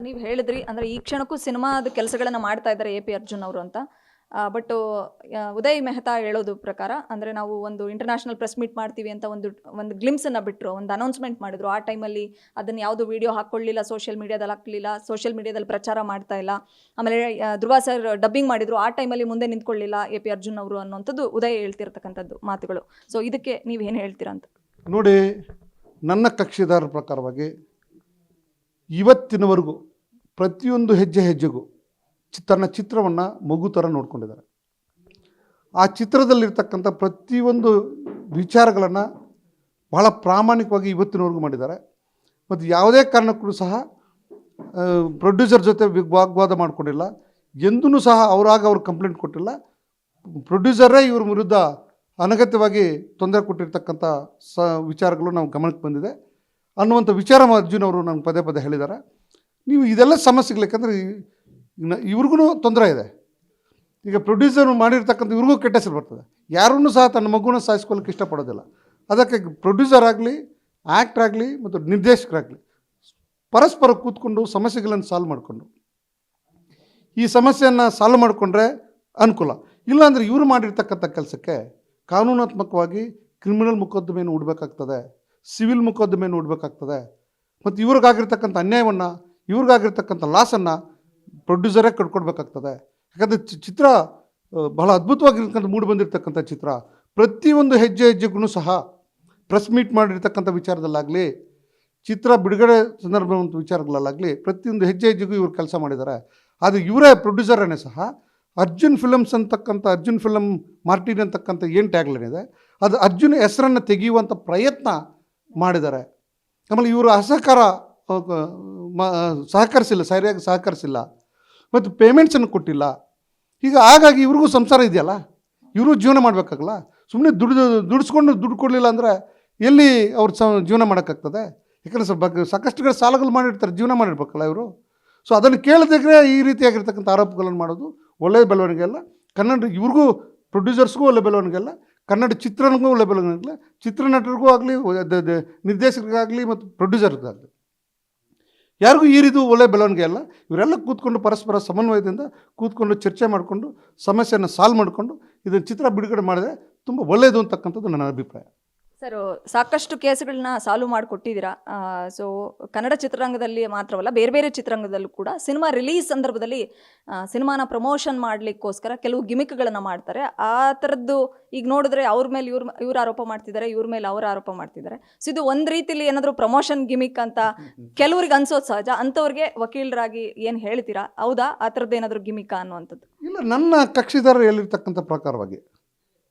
ನೀವು ಹೇಳಿದ್ರಿ ಅಂದರೆ ಈ ಕ್ಷಣಕ್ಕೂ ಸಿನಿಮಾದ ಕೆಲಸಗಳನ್ನು ಮಾಡ್ತಾ ಇದ್ದಾರೆ ಎ ಪಿ ಅರ್ಜುನ್ ಅವರು ಅಂತ. ಬಟ್ ಉದಯ್ ಮೆಹ್ತಾ ಹೇಳೋದು ಪ್ರಕಾರ ಅಂದರೆ ನಾವು ಒಂದು ಇಂಟರ್ನ್ಯಾಷನಲ್ ಪ್ರೆಸ್ ಮೀಟ್ ಮಾಡ್ತೀವಿ ಅಂತ ಒಂದು ಗ್ಲಿಮ್ಸನ್ನು ಬಿಟ್ಟರು, ಒಂದು ಅನೌನ್ಸ್ಮೆಂಟ್ ಮಾಡಿದ್ರು. ಆ ಟೈಮಲ್ಲಿ ಅದನ್ನು ಯಾವುದು ವಿಡಿಯೋ ಹಾಕ್ಕೊಳ್ಳಿಲ್ಲ, ಸೋಷಿಯಲ್ ಮೀಡಿಯಾದಲ್ಲಿ ಹಾಕಲಿಲ್ಲ, ಸೋಷಿಯಲ್ ಮೀಡಿಯಾದಲ್ಲಿ ಪ್ರಚಾರ ಮಾಡ್ತಾ ಇಲ್ಲ. ಆಮೇಲೆ ಧ್ರುವ ಸರ್ ಡಬ್ಬಿಂಗ್ ಮಾಡಿದ್ರು, ಆ ಟೈಮಲ್ಲಿ ಮುಂದೆ ನಿಂತ್ಕೊಳ್ಳಿಲ್ಲ ಎ ಪಿ ಅರ್ಜುನ್ ಅವರು ಅನ್ನೋಂಥದ್ದು ಉದಯ್ ಹೇಳ್ತಿರ್ತಕ್ಕಂಥದ್ದು ಮಾತುಗಳು. ಸೊ ಇದಕ್ಕೆ ನೀವು ಏನು ಹೇಳ್ತೀರಾ ಅಂತ? ನೋಡಿ, ನನ್ನ ಕಕ್ಷಿದಾರರ ಪ್ರಕಾರವಾಗಿ ಇವತ್ತಿನವರೆಗೂ ಪ್ರತಿಯೊಂದು ಹೆಜ್ಜೆಗೂ ತನ್ನ ಚಿತ್ರವನ್ನು ಮಗು ಥರ ನೋಡ್ಕೊಂಡಿದ್ದಾರೆ. ಆ ಚಿತ್ರದಲ್ಲಿರ್ತಕ್ಕಂಥ ಪ್ರತಿಯೊಂದು ವಿಚಾರಗಳನ್ನು ಬಹಳ ಪ್ರಾಮಾಣಿಕವಾಗಿ ಇವತ್ತಿನವರೆಗೂ ಮಾಡಿದ್ದಾರೆ. ಮತ್ತು ಯಾವುದೇ ಕಾರಣಕ್ಕೂ ಸಹ ಪ್ರೊಡ್ಯೂಸರ್ ಜೊತೆ ವಾಗ್ವಾದ ಮಾಡಿಕೊಂಡಿಲ್ಲ, ಎಂದೂ ಸಹ ಅವ್ರು ಕಂಪ್ಲೇಂಟ್ ಕೊಟ್ಟಿಲ್ಲ. ಪ್ರೊಡ್ಯೂಸರೇ ಇವ್ರ ವಿರುದ್ಧ ಅನಗತ್ಯವಾಗಿ ತೊಂದರೆ ಕೊಟ್ಟಿರ್ತಕ್ಕಂಥ ವಿಚಾರಗಳು ನಾವು ಗಮನಕ್ಕೆ ಬಂದಿದೆ ಅನ್ನುವಂಥ ವಿಚಾರ ಅರ್ಜುನ್ ಅವರು ನಂಗೆ ಪದೇ ಪದೇ ಹೇಳಿದ್ದಾರೆ. ನೀವು ಇದೆಲ್ಲ ಸಮಸ್ಯೆಗಳೇಕಂದರೆ ಇವ್ರಿಗೂ ತೊಂದರೆ ಇದೆ. ಈಗ ಪ್ರೊಡ್ಯೂಸರ್ ಮಾಡಿರ್ತಕ್ಕಂಥ ಇವ್ರಿಗೂ ಕೆಟ್ಟ ಹೆಸರು ಬರ್ತದೆ. ಯಾರನ್ನೂ ಸಹ ತನ್ನ ಮಗುನ ಸಾಯಿಸ್ಕೊಳ್ಳೋಕ್ಕೆ ಇಷ್ಟಪಡೋದಿಲ್ಲ. ಅದಕ್ಕೆ ಪ್ರೊಡ್ಯೂಸರ್ ಆಗಲಿ, ಆ್ಯಕ್ಟ್ರ್ ಆಗಲಿ ಮತ್ತು ನಿರ್ದೇಶಕರಾಗಲಿ ಪರಸ್ಪರ ಕೂತ್ಕೊಂಡು ಸಮಸ್ಯೆಗಳನ್ನು ಸಾಲ್ವ್ ಮಾಡಿಕೊಂಡು ಈ ಸಮಸ್ಯೆಯನ್ನು ಸಾಲ್ವ್ ಮಾಡಿಕೊಂಡ್ರೆ ಅನುಕೂಲ. ಇಲ್ಲಾಂದರೆ ಇವರು ಮಾಡಿರ್ತಕ್ಕಂಥ ಕೆಲಸಕ್ಕೆ ಕಾನೂನಾತ್ಮಕವಾಗಿ ಕ್ರಿಮಿನಲ್ ಮೊಕದ್ದಮೆಯನ್ನು ಹೂಡಬೇಕಾಗ್ತದೆ, ಸಿವಿಲ್ ಮೊಕದ್ದಮೆಯನ್ನು ಹೂಡಬೇಕಾಗ್ತದೆ. ಮತ್ತು ಇವ್ರಿಗಾಗಿರ್ತಕ್ಕಂಥ ಅನ್ಯಾಯವನ್ನು, ಇವ್ರಿಗಾಗಿರ್ತಕ್ಕಂಥ ಲಾಸನ್ನು ಪ್ರೊಡ್ಯೂಸರೇ ಕಟ್ಕೊಡ್ಬೇಕಾಗ್ತದೆ. ಯಾಕಂದರೆ ಚಿತ್ರ ಬಹಳ ಅದ್ಭುತವಾಗಿರ್ತಕ್ಕಂಥ ಮೂಡಿ ಬಂದಿರತಕ್ಕಂಥ ಚಿತ್ರ. ಪ್ರತಿಯೊಂದು ಹೆಜ್ಜೆಗೂ ಸಹ ಪ್ರೆಸ್ ಮೀಟ್ ಮಾಡಿರ್ತಕ್ಕಂಥ ವಿಚಾರದಲ್ಲಾಗಲಿ, ಚಿತ್ರ ಬಿಡುಗಡೆ ಸಂದರ್ಭದ ವಿಚಾರಗಳಲ್ಲಾಗಲಿ ಪ್ರತಿಯೊಂದು ಹೆಜ್ಜೆಗೂ ಇವರು ಕೆಲಸ ಮಾಡಿದ್ದಾರೆ. ಆದರೆ ಇವರೇ ಪ್ರೊಡ್ಯೂಸರೇ ಸಹ ಅರ್ಜುನ್ ಫಿಲಮ್ಸ್ ಅಂತಕ್ಕಂಥ ಅರ್ಜುನ್ ಫಿಲಮ್ ಮಾರ್ಟಿನ್ ಅಂತಕ್ಕಂಥ ಏನು ಟ್ಯಾಗ್ಲೈನ್ ಇದೆ, ಅದು ಅರ್ಜುನ್ ಹೆಸರನ್ನು ತೆಗೆಯುವಂಥ ಪ್ರಯತ್ನ ಮಾಡಿದ್ದಾರೆ. ಆಮೇಲೆ ಇವರು ಸಹಕರಿಸಿಲ್ಲ, ಸರಿಯಾಗಿ ಸಹಕರಿಸಿಲ್ಲ ಮತ್ತು ಪೇಮೆಂಟ್ಸನ್ನು ಕೊಟ್ಟಿಲ್ಲ. ಈಗ ಹಾಗಾಗಿ ಇವ್ರಿಗೂ ಸಂಸಾರ ಇದೆಯಲ್ಲ, ಇವರು ಜೀವನ ಮಾಡಬೇಕಾಗಲ್ಲ. ಸುಮ್ಮನೆ ದುಡಿಸ್ಕೊಂಡು ದುಡ್ಡು ಕೊಡಲಿಲ್ಲ ಅಂದರೆ ಎಲ್ಲಿ ಅವ್ರು ಜೀವನ ಮಾಡೋಕ್ಕಾಗ್ತದೆ? ಯಾಕಂದರೆ ಸಾಕಷ್ಟು ಸಾಲಗಳು ಮಾಡಿರ್ತಾರೆ, ಜೀವನ ಮಾಡಿರ್ಬೇಕಲ್ಲ ಇವರು. ಸೊ ಅದನ್ನು ಕೇಳದಿದ್ರೆ ಈ ರೀತಿಯಾಗಿರ್ತಕ್ಕಂಥ ಆರೋಪಗಳನ್ನು ಮಾಡೋದು ಒಳ್ಳೆಯ ಬೆಳವಣಿಗೆ ಅಲ್ಲ. ಕನ್ನಡ ಇವ್ರಿಗೂ ಪ್ರೊಡ್ಯೂಸರ್ಸ್ಗೂ ಒಳ್ಳೆ ಬೆಳವಣಿಗೆ ಅಲ್ಲ, ಕನ್ನಡ ಚಿತ್ರನಿಗೂ ಒಳ್ಳೆ ಬೆಳವಣಿಗೆ ಇಲ್ಲ. ಚಿತ್ರನಟರಿಗೂ ಆಗಲಿ, ನಿರ್ದೇಶಕರಿಗಾಗಲಿ ಮತ್ತು ಪ್ರೊಡ್ಯೂಸರ್ಗಾಗಲಿ ಯಾರಿಗೂ ಈ ರೀತಿ ಒಳ್ಳೆ ಬೆಳವಣಿಗೆ ಅಲ್ಲ. ಇವರೆಲ್ಲ ಕೂತ್ಕೊಂಡು ಪರಸ್ಪರ ಸಮನ್ವಯದಿಂದ ಕೂತ್ಕೊಂಡು ಚರ್ಚೆ ಮಾಡಿಕೊಂಡು ಸಮಸ್ಯೆಯನ್ನು ಸಾಲ್ವ್ ಮಾಡಿಕೊಂಡು ಇದನ್ನು ಚಿತ್ರ ಬಿಡುಗಡೆ ಮಾಡಿದ್ರೆ ತುಂಬ ಒಳ್ಳೆಯದು ಅಂತಕ್ಕಂಥದ್ದು ನನ್ನ ಅಭಿಪ್ರಾಯ. ಸರ್, ಸಾಕಷ್ಟು ಕೇಸುಗಳನ್ನ ಸಾಲ್ವ್ ಮಾಡಿಕೊಟ್ಟಿದ್ದೀರಾ. ಸೊ ಕನ್ನಡ ಚಿತ್ರರಂಗದಲ್ಲಿ ಮಾತ್ರವಲ್ಲ, ಬೇರೆ ಬೇರೆ ಚಿತ್ರರಂಗದಲ್ಲೂ ಕೂಡ ಸಿನಿಮಾ ರಿಲೀಸ್ ಸಂದರ್ಭದಲ್ಲಿ ಸಿನಿಮಾನ ಪ್ರಮೋಷನ್ ಮಾಡಲಿಕ್ಕೋಸ್ಕರ ಕೆಲವು ಗಿಮಿಕ್ಗಳನ್ನು ಮಾಡ್ತಾರೆ. ಆ ಥರದ್ದು ಈಗ ನೋಡಿದ್ರೆ ಅವ್ರ ಮೇಲೆ ಇವ್ರು ಆರೋಪ ಮಾಡ್ತಿದ್ದಾರೆ, ಇವ್ರ ಮೇಲೆ ಅವ್ರು ಆರೋಪ ಮಾಡ್ತಿದ್ದಾರೆ. ಸೊ ಇದು ಒಂದು ರೀತಿಲಿ ಏನಾದರೂ ಪ್ರಮೋಷನ್ ಗಿಮಿಕ್ ಅಂತ ಕೆಲವ್ರಿಗೆ ಅನ್ಸೋದು ಸಹಜ. ಅಂಥವ್ರಿಗೆ ವಕೀಲರಾಗಿ ಏನು ಹೇಳ್ತೀರಾ? ಹೌದಾ, ಆ ಥರದ್ದು ಏನಾದರೂ ಗಿಮಿಕಾ ಅನ್ನುವಂಥದ್ದು? ಇಲ್ಲ, ನನ್ನ ಕಕ್ಷಿದಾರರು ಹೇಳಿರ್ತಕ್ಕಂಥ ಪ್ರಕಾರವಾಗಿ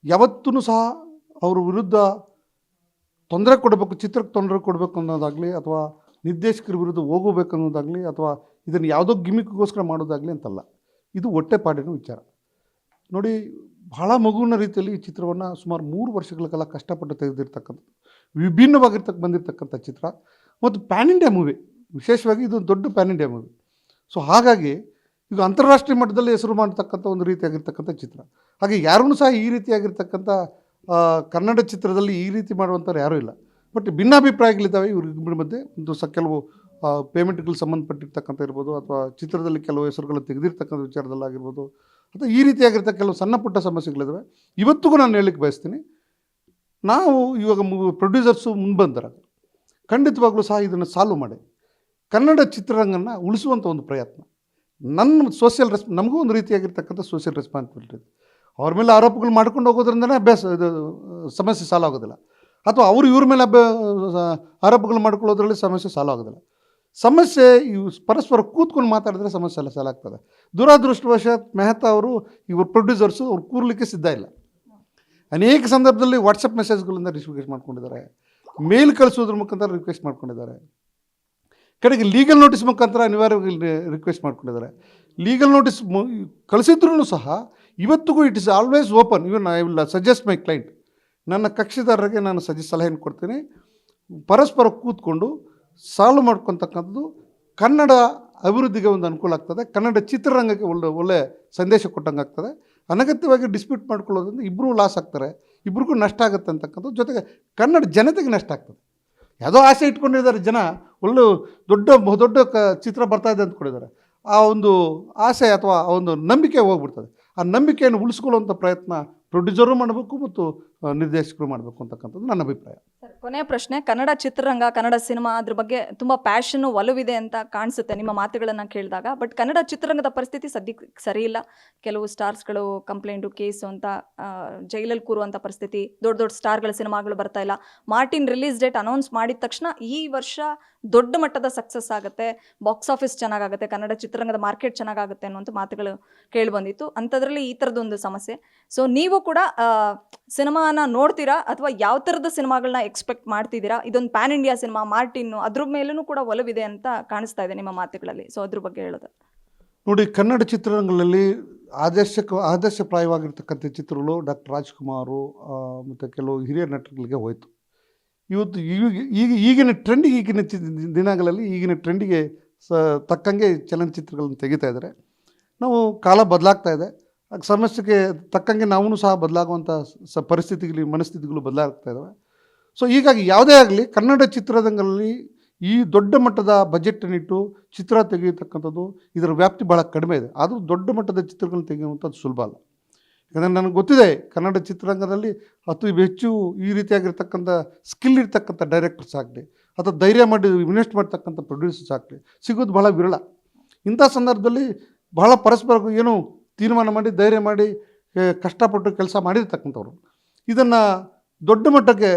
ಯಾವತ್ತೂ ಸಹ ಅವ್ರ ವಿರುದ್ಧ ತೊಂದರೆ ಕೊಡಬೇಕು, ಚಿತ್ರಕ್ಕೆ ತೊಂದರೆ ಕೊಡಬೇಕು ಅನ್ನೋದಾಗಲಿ, ಅಥವಾ ನಿರ್ದೇಶಕರ ವಿರುದ್ಧ ಹೋಗಬೇಕು ಅನ್ನೋದಾಗಲಿ, ಅಥವಾ ಇದನ್ನು ಯಾವುದೋ ಗಿಮಿಕ್ಗೋಸ್ಕರ ಮಾಡೋದಾಗಲಿ ಅಂತಲ್ಲ. ಇದು ಹೊಟ್ಟೆಪಾಡಿನ ವಿಚಾರ. ನೋಡಿ, ಬಹಳ ಮಗುವಿನ ರೀತಿಯಲ್ಲಿ ಈ ಚಿತ್ರವನ್ನು ಸುಮಾರು 3 ವರ್ಷಗಳ ಕಾಲ ಕಷ್ಟಪಟ್ಟು ತೆಗೆದಿರ್ತಕ್ಕಂಥ ಬಂದಿರತಕ್ಕಂಥ ಚಿತ್ರ ಮತ್ತು ಪ್ಯಾನ್ ಇಂಡಿಯಾ ಮೂವಿ. ವಿಶೇಷವಾಗಿ ಇದು ದೊಡ್ಡ ಪ್ಯಾನ್ ಇಂಡಿಯಾ ಮೂವಿ. ಸೊ ಹಾಗಾಗಿ ಇದು ಅಂತಾರಾಷ್ಟ್ರೀಯ ಮಟ್ಟದಲ್ಲಿ ಹೆಸರು ಮಾಡತಕ್ಕಂಥ ಒಂದು ರೀತಿಯಾಗಿರ್ತಕ್ಕಂಥ ಚಿತ್ರ. ಹಾಗೆ ಯಾರೂ ಸಹ ಈ ರೀತಿಯಾಗಿರ್ತಕ್ಕಂಥ ಕನ್ನಡ ಚಿತ್ರದಲ್ಲಿ ಈ ರೀತಿ ಮಾಡುವಂಥವ್ರು ಯಾರೂ ಇಲ್ಲ. ಬಟ್ ಭಿನ್ನಾಭಿಪ್ರಾಯಗಳಿದ್ದಾವೆ ಇವ್ರ ಮಧ್ಯೆ. ಒಂದು ಕೆಲವು ಪೇಮೆಂಟ್ಗಳು ಸಂಬಂಧಪಟ್ಟಿರ್ತಕ್ಕಂಥ ಇರ್ಬೋದು, ಅಥವಾ ಚಿತ್ರದಲ್ಲಿ ಕೆಲವು ಹೆಸರುಗಳು ತೆಗೆದಿರ್ತಕ್ಕಂಥ ವಿಚಾರದಲ್ಲಾಗಿರ್ಬೋದು, ಅಥವಾ ಈ ರೀತಿಯಾಗಿರ್ತಕ್ಕ ಕೆಲವು ಸಣ್ಣ ಪುಟ್ಟ ಸಮಸ್ಯೆಗಳಿದ್ದಾವೆ. ಇವತ್ತಿಗೂ ನಾನು ಹೇಳಲಿಕ್ಕೆ ಬಯಸ್ತೀನಿ, ನಾವು ಇವಾಗ ಪ್ರೊಡ್ಯೂಸರ್ಸು ಮುಂದೆ ಬಂದರೆ ಖಂಡಿತವಾಗ್ಲೂ ಸಹ ಇದನ್ನು ಸಾಲ್ವ್ ಮಾಡಿ ಕನ್ನಡ ಚಿತ್ರರಂಗನ ಉಳಿಸುವಂಥ ಒಂದು ಪ್ರಯತ್ನ. ನನ್ನ ನಮಗೂ ಒಂದು ರೀತಿಯಾಗಿರ್ತಕ್ಕಂಥ ಸೋಷಿಯಲ್ ರೆಸ್ಪಾನ್ಸಿಬಿಲಿಟಿ ಇದೆ. ಅವ್ರ ಮೇಲೆ ಆರೋಪಗಳು ಮಾಡ್ಕೊಂಡು ಹೋಗೋದ್ರಿಂದನೇ ಇದು ಸಮಸ್ಯೆ ಸಾಲ್ವ್ ಆಗೋದಿಲ್ಲ, ಅಥವಾ ಅವರು ಇವ್ರ ಮೇಲೆ ಆರೋಪಗಳು ಮಾಡ್ಕೊಳ್ಳೋದ್ರಲ್ಲಿ ಸಮಸ್ಯೆ ಸಾಲ್ವ್ ಆಗೋದಿಲ್ಲ. ಸಮಸ್ಯೆ ಇವು ಪರಸ್ಪರ ಕೂತ್ಕೊಂಡು ಮಾತಾಡಿದ್ರೆ ಸಮಸ್ಯೆ ಎಲ್ಲ ಸಾಲ್ವ್ ಆಗ್ತದೆ. ದುರಾದೃಷ್ಟವಶಾತ್ ಮೆಹ್ತಾ ಅವರು ಇವ್ರ ಪ್ರೊಡ್ಯೂಸರ್ಸು ಅವ್ರು ಕೂರ್ಲಿಕ್ಕೆ ಸಿದ್ಧ ಇಲ್ಲ. ಅನೇಕ ಸಂದರ್ಭದಲ್ಲಿ ವಾಟ್ಸಪ್ ಮೆಸೇಜ್ಗಳಿಂದ ರಿಕ್ವೆಸ್ಟ್ ಮಾಡ್ಕೊಂಡಿದ್ದಾರೆ, ಮೇಲ್ ಕಳಿಸೋದ್ರ ಮುಖಾಂತರ ರಿಕ್ವೆಸ್ಟ್ ಮಾಡ್ಕೊಂಡಿದ್ದಾರೆ, ಕಡೆಗೆ ಲೀಗಲ್ ನೋಟಿಸ್ ಮುಖಾಂತರ ಅನಿವಾರ್ಯವಾಗಿ ರಿಕ್ವೆಸ್ಟ್ ಮಾಡ್ಕೊಂಡಿದ್ದಾರೆ. ಲೀಗಲ್ ನೋಟಿಸ್ ಕಳಿಸಿದ್ರೂ ಸಹ ಇವತ್ತಿಗೂ it is always open. Even I will suggest my client, ನನ್ನ ಕಕ್ಷಿದಾರರಿಗೆ ನಾನು ಸಲಹೆಯನ್ನು ಕೊಡ್ತೀನಿ, ಪರಸ್ಪರ ಕೂತ್ಕೊಂಡು ಸಾಲ್ವ್ ಮಾಡ್ಕೊತಕ್ಕಂಥದ್ದು ಕನ್ನಡ ಅಭಿವೃದ್ಧಿಗೆ ಒಂದು ಅನುಕೂಲ ಆಗ್ತದೆ, ಕನ್ನಡ ಚಿತ್ರರಂಗಕ್ಕೆ ಒಳ್ಳೆ ಸಂದೇಶ ಕೊಟ್ಟಂಗೆ ಆಗ್ತದೆ. ಅನಗತ್ಯವಾಗಿ ಡಿಸ್ಪ್ಯೂಟ್ ಮಾಡ್ಕೊಳ್ಳೋದ್ರಿಂದ ಇಬ್ಬರೂ ಲಾಸ್ ಆಗ್ತಾರೆ, ಇಬ್ರಿಗೂ ನಷ್ಟ ಆಗುತ್ತೆ ಅಂತಕ್ಕಂಥದ್ದು, ಜೊತೆಗೆ ಕನ್ನಡ ಜನತೆಗೆ ನಷ್ಟ ಆಗ್ತದೆ. ಯಾವುದೋ ಆಸೆ ಇಟ್ಕೊಂಡಿದ್ದಾರೆ ಜನ, ಒಳ್ಳೆ ದೊಡ್ಡ ಚಿತ್ರ ಬರ್ತಾ ಇದೆ ಅಂದ್ಕೊಂಡಿದ್ದಾರೆ. ಆ ಒಂದು ಆಸೆ ಅಥವಾ ಆ ಒಂದು ನಂಬಿಕೆ ಹೋಗ್ಬಿಡ್ತದೆ. ಆ ನಂಬಿಕೆಯನ್ನು ಉಳಿಸ್ಕೊಳ್ಳುವಂಥ ಪ್ರಯತ್ನ ಪ್ರೊಡ್ಯೂಸರು ಮಾಡಬೇಕು ಮತ್ತು ನಿರ್ದೇಶಕರು ಮಾಡಬೇಕು ಅಂತಕ್ಕಂಥದ್ದು ನನ್ನ ಅಭಿಪ್ರಾಯ. ಸರ್, ಕೊನೆಯ ಪ್ರಶ್ನೆ. ಕನ್ನಡ ಚಿತ್ರರಂಗ, ಕನ್ನಡ ಸಿನಿಮಾ ಅದ್ರ ಬಗ್ಗೆ ತುಂಬ ಪ್ಯಾಷನ್ನು, ಒಲವಿದೆ ಅಂತ ಕಾಣಿಸುತ್ತೆ ನಿಮ್ಮ ಮಾತುಗಳನ್ನು ಕೇಳಿದಾಗ. ಬಟ್ ಕನ್ನಡ ಚಿತ್ರರಂಗದ ಪರಿಸ್ಥಿತಿ ಸದ್ಯಕ್ಕೆ ಸರಿ ಇಲ್ಲ. ಕೆಲವು ಸ್ಟಾರ್ಸ್ಗಳು ಕಂಪ್ಲೇಂಟು, ಕೇಸು ಅಂತ ಜೈಲಲ್ಲಿ ಕೂರುವಂಥ ಪರಿಸ್ಥಿತಿ, ದೊಡ್ಡ ಸ್ಟಾರ್ಗಳ ಸಿನಿಮಾಗಳು ಬರ್ತಾ ಇಲ್ಲ. ಮಾರ್ಟಿನ್ ರಿಲೀಸ್ ಡೇಟ್ ಅನೌನ್ಸ್ ಮಾಡಿದ ತಕ್ಷಣ ಈ ವರ್ಷ ದೊಡ್ಡ ಮಟ್ಟದ ಸಕ್ಸಸ್ ಆಗುತ್ತೆ, ಬಾಕ್ಸ್ ಆಫೀಸ್ ಚೆನ್ನಾಗಾಗುತ್ತೆ, ಕನ್ನಡ ಚಿತ್ರರಂಗದ ಮಾರ್ಕೆಟ್ ಚೆನ್ನಾಗಾಗುತ್ತೆ ಅನ್ನುವಂಥ ಮಾತುಗಳು ಕೇಳಿ ಬಂದಿತ್ತು. ಅಂಥದ್ರಲ್ಲಿ ಈ ಥರದೊಂದು ಸಮಸ್ಯೆ. ಸೊ ನೀವು ಕೂಡ ಸಿನಿಮಾನ ನೋಡ್ತೀರಾ ಅಥವಾ ಯಾವ ಥರದ ಸಿನಿಮಾಗಳನ್ನ ಎಕ್ಸ್ಪೆಕ್ಟ್ ಮಾಡ್ತಿದ್ದೀರಾ? ಇದೊಂದು ಪ್ಯಾನ್ ಇಂಡಿಯಾ ಸಿನಿಮಾ, ಮಾರ್ಟಿನ್ನು, ಅದ್ರ ಮೇಲೂ ಕೂಡ ಒಲವಿದೆ ಅಂತ ಕಾಣಿಸ್ತಾ ಇದೆ ನಿಮ್ಮ ಮಾತುಗಳಲ್ಲಿ. ಸೊ ಅದ್ರ ಬಗ್ಗೆ ಹೇಳೋದು. ನೋಡಿ, ಕನ್ನಡ ಚಿತ್ರರಂಗಗಳಲ್ಲಿ ಆದರ್ಶಪ್ರಾಯವಾಗಿರ್ತಕ್ಕಂಥ ಚಿತ್ರಗಳು ಡಾಕ್ಟರ್ ರಾಜ್ಕುಮಾರು ಮತ್ತು ಕೆಲವು ಹಿರಿಯ ನಟರುಗಳಿಗೆ ಹೋಯಿತು. ಇವತ್ತು ಈಗಿನ ಟ್ರೆಂಡಿಗೆ, ದಿನಗಳಲ್ಲಿ ಈಗಿನ ಟ್ರೆಂಡಿಗೆ ತಕ್ಕಂಗೆ ಚಲನಚಿತ್ರಗಳನ್ನು ತೆಗಿತಾ ಇದ್ದಾರೆ. ನಾವು ಕಾಲ ಬದಲಾಗ್ತಾ ಇದೆ, ಸಮಸ್ಯೆಗೆ ತಕ್ಕಂಗೆ ನಾವೂ ಸಹ ಬದಲಾಗುವಂಥ ಮನಸ್ಥಿತಿಗಳು ಬದಲಾಗ್ತಾ ಇದ್ದಾವೆ. ಸೊ ಹೀಗಾಗಿ ಯಾವುದೇ ಆಗಲಿ ಕನ್ನಡ ಚಿತ್ರರಂಗದಲ್ಲಿ ಈ ದೊಡ್ಡ ಮಟ್ಟದ ಬಜೆಟನ್ನಿಟ್ಟು ಚಿತ್ರ ತೆಗೆಯತಕ್ಕಂಥದ್ದು, ಇದರ ವ್ಯಾಪ್ತಿ ಭಾಳ ಕಡಿಮೆ ಇದೆ. ಆದರೂ ದೊಡ್ಡ ಮಟ್ಟದ ಚಿತ್ರಗಳನ್ನು ತೆಗೆಯುವಂಥದ್ದು ಸುಲಭ ಅಲ್ಲ. ಯಾಕಂದರೆ ನನಗೆ ಗೊತ್ತಿದೆ, ಕನ್ನಡ ಚಿತ್ರರಂಗದಲ್ಲಿ ಅತಿ ಹೆಚ್ಚು ಈ ರೀತಿಯಾಗಿರ್ತಕ್ಕಂಥ ಸ್ಕಿಲ್ ಇರ್ತಕ್ಕಂಥ ಡೈರೆಕ್ಟರ್ಸ್ ಆಗಲಿ ಅಥವಾ ಧೈರ್ಯ ಮಾಡಿ ಇನ್ವೆಸ್ಟ್ ಮಾಡ್ತಕ್ಕಂಥ ಪ್ರೊಡ್ಯೂಸರ್ಸ್ ಆಗಲಿ ಸಿಗೋದು ಭಾಳ ವಿರಳ. ಇಂಥ ಸಂದರ್ಭದಲ್ಲಿ ಬಹಳ ಪರಸ್ಪರ ಏನು ತೀರ್ಮಾನ ಮಾಡಿ ಧೈರ್ಯ ಮಾಡಿ ಕಷ್ಟಪಟ್ಟು ಕೆಲಸ ಮಾಡಿರ್ತಕ್ಕಂಥವ್ರು ಇದನ್ನು ದೊಡ್ಡ ಮಟ್ಟಕ್ಕೆ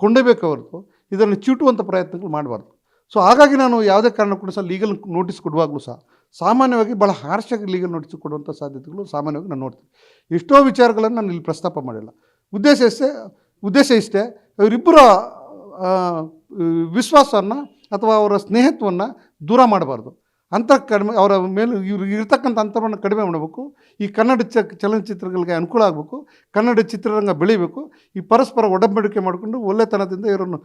ಕೊಂಡೊಯ್ಬೇಕು ಹೊರತು ಇದನ್ನು ಚೀಟುವಂಥ ಪ್ರಯತ್ನಗಳು ಮಾಡಬಾರ್ದು. ಸೊ ಹಾಗಾಗಿ ನಾನು ಯಾವುದೇ ಕಾರಣಕ್ಕೂ ಸಹ ಲೀಗಲ್ ನೋಟಿಸ್ ಕೊಡುವಾಗಲೂ ಸಹ ಸಾಮಾನ್ಯವಾಗಿ ಭಾಳ ಹಾರ್ಷಾಗಿ ಲೀಗಲ್ ನೋಟಿಸ್ ಕೊಡುವಂಥ ಸಾಧ್ಯತೆಗಳು ಸಾಮಾನ್ಯವಾಗಿ ನಾನು ನೋಡ್ತೀನಿ. ಎಷ್ಟೋ ವಿಚಾರಗಳನ್ನು ನಾನು ಇಲ್ಲಿ ಪ್ರಸ್ತಾಪ ಮಾಡಿಲ್ಲ. ಉದ್ದೇಶ ಇಷ್ಟೇ, ಇವರಿಬ್ಬರ ವಿಶ್ವಾಸವನ್ನು ಅಥವಾ ಅವರ ಸ್ನೇಹತ್ವವನ್ನು ದೂರ ಮಾಡಬಾರ್ದು. ಕಡಿಮೆ ಅವರ ಮೇಲೆ ಇವರು ಇರ್ತಕ್ಕಂಥ ಅಂತರವನ್ನು ಕಡಿಮೆ ಮಾಡಬೇಕು. ಈ ಕನ್ನಡ ಚಲನಚಿತ್ರಗಳಿಗೆ ಅನುಕೂಲ ಆಗಬೇಕು, ಕನ್ನಡ ಚಿತ್ರರಂಗ ಬೆಳೀಬೇಕು. ಈ ಪರಸ್ಪರ ಒಡಂಬಡಿಕೆ ಮಾಡಿಕೊಂಡು ಒಳ್ಳೆತನದಿಂದ ಇವರನ್ನು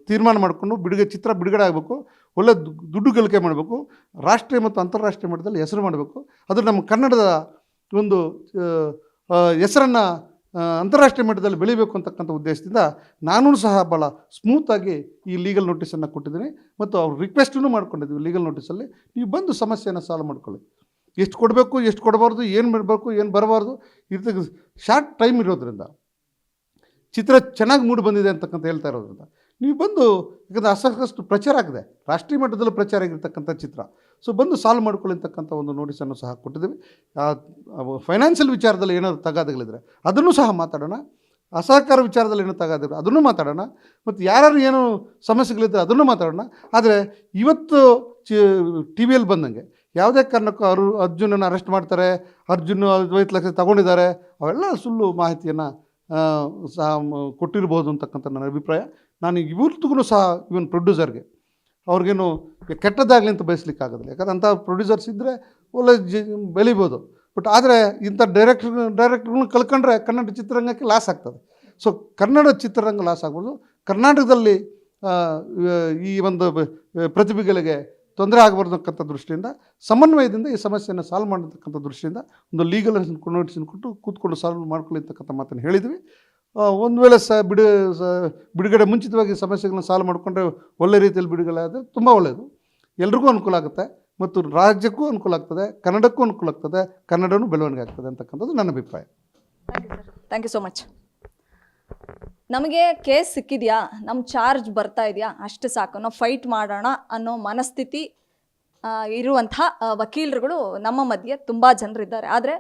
ತೀರ್ಮಾನ ಮಾಡಿಕೊಂಡು ಚಿತ್ರ ಬಿಡುಗಡೆ ಆಗಬೇಕು, ಒಳ್ಳೆ ದುಡ್ಡು ಗಳಿಕೆ ಮಾಡಬೇಕು, ರಾಷ್ಟ್ರೀಯ ಮತ್ತು ಅಂತಾರಾಷ್ಟ್ರೀಯ ಮಟ್ಟದಲ್ಲಿ ಹೆಸರು ಮಾಡಬೇಕು. ಅದು ನಮ್ಮ ಕನ್ನಡದ ಒಂದು ಹೆಸರನ್ನು ಅಂತಾರಾಷ್ಟ್ರೀಯ ಮಟ್ಟದಲ್ಲಿ ಬೆಳಿಬೇಕು ಅಂತಕ್ಕಂಥ ಉದ್ದೇಶದಿಂದ ನಾನು ಸಹ ಭಾಳ ಸ್ಮೂತಾಗಿ ಈ ಲೀಗಲ್ ನೋಟಿಸನ್ನು ಕೊಟ್ಟಿದ್ದೀನಿ ಮತ್ತು ಅವ್ರು ರಿಕ್ವೆಸ್ಟನ್ನು ಮಾಡ್ಕೊಂಡಿದ್ದೀವಿ. ಲೀಗಲ್ ನೋಟಿಸಲ್ಲಿ ನೀವು ಬಂದು ಸಮಸ್ಯೆಯನ್ನು ಸಾಲ್ವ್ ಮಾಡ್ಕೊಳ್ಳಿ, ಎಷ್ಟು ಕೊಡಬೇಕು, ಎಷ್ಟು ಕೊಡಬಾರ್ದು, ಏನು ಮಾಡಬೇಕು, ಏನು ಬರಬಾರ್ದು, ಇರ್ತಕ್ಕ ಶಾರ್ಟ್ ಟೈಮ್ ಇರೋದ್ರಿಂದ, ಚಿತ್ರ ಚೆನ್ನಾಗಿ ಮೂಡಿ ಬಂದಿದೆ ಅಂತಕ್ಕಂಥ ಹೇಳ್ತಾ ಇರೋದ್ರಿಂದ ನೀವು ಬಂದು, ಯಾಕಂದರೆ ಸಾಕಷ್ಟು ಪ್ರಚಾರ ಆಗಿದೆ, ರಾಷ್ಟ್ರೀಯ ಮಟ್ಟದಲ್ಲೂ ಪ್ರಚಾರ ಆಗಿರ್ತಕ್ಕಂಥ ಚಿತ್ರ. ಸೊ ಬಂದು ಸಾಲ್ವ್ ಮಾಡ್ಕೊಳ್ಳಿರ್ತಕ್ಕಂಥ ಒಂದು ನೋಟಿಸನ್ನು ಸಹ ಕೊಟ್ಟಿದ್ದೀವಿ. ಫೈನಾನ್ಷಿಯಲ್ ವಿಚಾರದಲ್ಲಿ ಏನಾದರೂ ತಗಾದಗಳಿದ್ರೆ ಅದನ್ನು ಸಹ ಮಾತಾಡೋಣ, ಅಸಹಕಾರ ವಿಚಾರದಲ್ಲಿ ಏನೋ ತಗಾದಿದ್ರೆ ಅದನ್ನು ಮಾತಾಡೋಣ, ಮತ್ತು ಯಾರು ಏನು ಸಮಸ್ಯೆಗಳಿದ್ದರೆ ಅದನ್ನು ಮಾತಾಡೋಣ. ಆದರೆ ಇವತ್ತು ಟಿ ವಿಯಲ್ಲಿ ಬಂದಂಗೆ ಯಾವುದೇ ಕಾರಣಕ್ಕೂ ಅರ್ಜುನನ್ನು ಅರೆಸ್ಟ್ ಮಾಡ್ತಾರೆ, ಅರ್ಜುನ್ 50 ಲಕ್ಷ ತಗೊಂಡಿದ್ದಾರೆ, ಅವೆಲ್ಲ ಸುಳ್ಳು ಮಾಹಿತಿಯನ್ನು ಸಹ ಕೊಟ್ಟಿರ್ಬೋದು ಅಂತಕ್ಕಂಥ ನನ್ನ ಅಭಿಪ್ರಾಯ. ನಾನು ಇವತ್ತಿಗೂ ಸಹ ಇವನ್ ಪ್ರೊಡ್ಯೂಸರ್ಗೆ ಅವ್ರಿಗೇನು ಕೆಟ್ಟದ್ದಾಗಲಿ ಅಂತ ಬಯಸ್ಲಿಕ್ಕಾಗೋದಿಲ್ಲ. ಯಾಕಂದ್ರೆ ಅಂಥ ಪ್ರೊಡ್ಯೂಸರ್ಸ್ ಇದ್ದರೆ ಒಳ್ಳೆ ಬೆಳಿಬೋದು. ಬಟ್ ಆದರೆ ಇಂಥ ಡೈರೆಕ್ಟ್ರುಗಳನ್ನ ಕಳ್ಕೊಂಡ್ರೆ ಕನ್ನಡ ಚಿತ್ರರಂಗಕ್ಕೆ ಲಾಸ್ ಆಗ್ತದೆ. ಸೊ ಕನ್ನಡ ಚಿತ್ರರಂಗ ಲಾಸ್ ಆಗ್ಬೋದು, ಕರ್ನಾಟಕದಲ್ಲಿ ಈ ಒಂದು ಪ್ರತಿಭೆಗಳಿಗೆ ತೊಂದರೆ ಆಗಬಾರ್ದಕ್ಕಂಥ ದೃಷ್ಟಿಯಿಂದ ಸಮನ್ವಯದಿಂದ ಈ ಸಮಸ್ಯೆಯನ್ನು ಸಾಲ್ವ್ ಮಾಡತಕ್ಕಂಥ ದೃಷ್ಟಿಯಿಂದ ಒಂದು ಲೀಗಲ್ ನೋಟಿಸನ್ನು ಕೊಟ್ಟು ಕೂತ್ಕೊಂಡು ಸಾಲ್ವ್ ಮಾಡ್ಕೊಳ್ಳಿರ್ತಕ್ಕಂಥ ಮಾತನ್ನು ಹೇಳಿದ್ವಿ. ಒಂದು ವೇಳೆ ಬಿಡುಗಡೆ ಮುಂಚಿತವಾಗಿ ಸಮಸ್ಯೆಗಳನ್ನ ಸಾಲ್ವ್ ಮಾಡಿಕೊಂಡ್ರೆ ಒಳ್ಳೆ ರೀತಿಯಲ್ಲಿ ಬಿಡುಗಡೆ ಆದರೆ ತುಂಬ ಒಳ್ಳೆಯದು, ಎಲ್ರಿಗೂ ಅನುಕೂಲ ಆಗುತ್ತೆ ಮತ್ತು ರಾಜ್ಯಕ್ಕೂ ಅನುಕೂಲ ಆಗ್ತದೆ, ಕನ್ನಡಕ್ಕೂ ಅನುಕೂಲ ಆಗ್ತದೆ, ಕನ್ನಡನೂ ಬೆಳವಣಿಗೆ ಆಗ್ತದೆ ಅಂತಕ್ಕಂಥದ್ದು ನನ್ನ ಅಭಿಪ್ರಾಯ. Thank you so much. ನಮಗೆ ಕೇಸ್ ಸಿಕ್ಕಿದೆಯಾ, ನಮ್ಮ ಚಾರ್ಜ್ ಬರ್ತಾ ಇದೆಯಾ, ಅಷ್ಟು ಸಾಕು, ನಾವು ಫೈಟ್ ಮಾಡೋಣ ಅನ್ನೋ ಮನಸ್ಥಿತಿ ಇರುವಂಥ ವಕೀಲರುಗಳು ನಮ್ಮ ಮಧ್ಯೆ ತುಂಬ ಜನರಿದ್ದಾರೆ. ಆದರೆ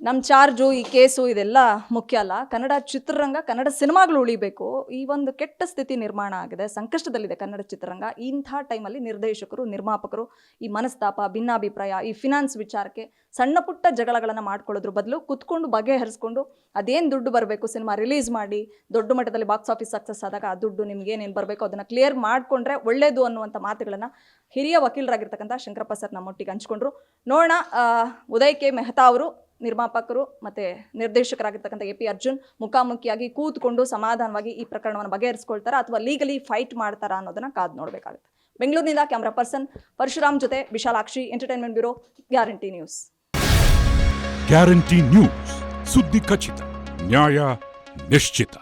ನಮ್ಮ ಚಾರ್ಜು, ಈ ಕೇಸು ಇದೆಲ್ಲ ಮುಖ್ಯ ಅಲ್ಲ. ಕನ್ನಡ ಚಿತ್ರರಂಗ, ಕನ್ನಡ ಸಿನಿಮಾಗಳು ಉಳಿಬೇಕು. ಈ ಒಂದು ಕೆಟ್ಟ ಸ್ಥಿತಿ ನಿರ್ಮಾಣ ಆಗಿದೆ, ಸಂಕಷ್ಟದಲ್ಲಿದೆ ಕನ್ನಡ ಚಿತ್ರರಂಗ. ಇಂಥ ಟೈಮಲ್ಲಿ ನಿರ್ದೇಶಕರು, ನಿರ್ಮಾಪಕರು ಈ ಮನಸ್ತಾಪ, ಭಿನ್ನಾಭಿಪ್ರಾಯ, ಈ ಫಿನಾನ್ಸ್ ವಿಚಾರಕ್ಕೆ ಸಣ್ಣ ಪುಟ್ಟ ಜಗಳಗಳನ್ನು ಮಾಡ್ಕೊಳ್ಳೋದ್ರ ಬದಲು ಕುತ್ಕೊಂಡು ಬಗೆಹರಿಸ್ಕೊಂಡು ಅದೇನು ದುಡ್ಡು ಬರಬೇಕು, ಸಿನಿಮಾ ರಿಲೀಸ್ ಮಾಡಿ ದೊಡ್ಡ ಮಟ್ಟದಲ್ಲಿ ಬಾಕ್ಸ್ ಆಫೀಸ್ ಸಕ್ಸಸ್ ಆದಾಗ ಆ ದುಡ್ಡು ನಿಮ್ಗೇನೇನು ಬರಬೇಕು ಅದನ್ನು ಕ್ಲಿಯರ್ ಮಾಡಿಕೊಂಡ್ರೆ ಒಳ್ಳೆಯದು ಅನ್ನುವಂಥ ಮಾತುಗಳನ್ನು ಹಿರಿಯ ವಕೀಲರಾಗಿರ್ತಕ್ಕಂಥ ಶಂಕರಪ್ಪ ಸರ್ ನಮ್ಮೊಟ್ಟಿಗೆ ಹಂಚ್ಕೊಂಡ್ರು. ನೋಡೋಣ, ಉದಯ್ ಕೆ ಮೆಹ್ತಾ ಅವರು ನಿರ್ಮಾಪಕರು ಮತ್ತು ನಿರ್ದೇಶಕರಾಗಿರ್ತಕ್ಕಂಥ AP ಅರ್ಜುನ್ ಮುಖಾಮುಖಿಯಾಗಿ ಕೂತ್ಕೊಂಡು ಸಮಾಧಾನವಾಗಿ ಈ ಪ್ರಕರಣವನ್ನು ಬಗೆಹರಿಸ್ಕೊಳ್ತಾರಾ ಅಥವಾ ಲೀಗಲಿ ಫೈಟ್ ಮಾಡ್ತಾರಾ ಅನ್ನೋದನ್ನು ಕಾದು ನೋಡಬೇಕಾಗುತ್ತೆ. ಬೆಂಗಳೂರಿನಿಂದ ಕ್ಯಾಮ್ರಾ ಪರ್ಸನ್ ಪರಶುರಾಮ್ ಜೊತೆ Vishalakshi, entertainment bureau, guarantee news. Guarantee news, ಸುದ್ದಿ ಖಚಿತ, ನ್ಯಾಯ ನಿಶ್ಚಿತ.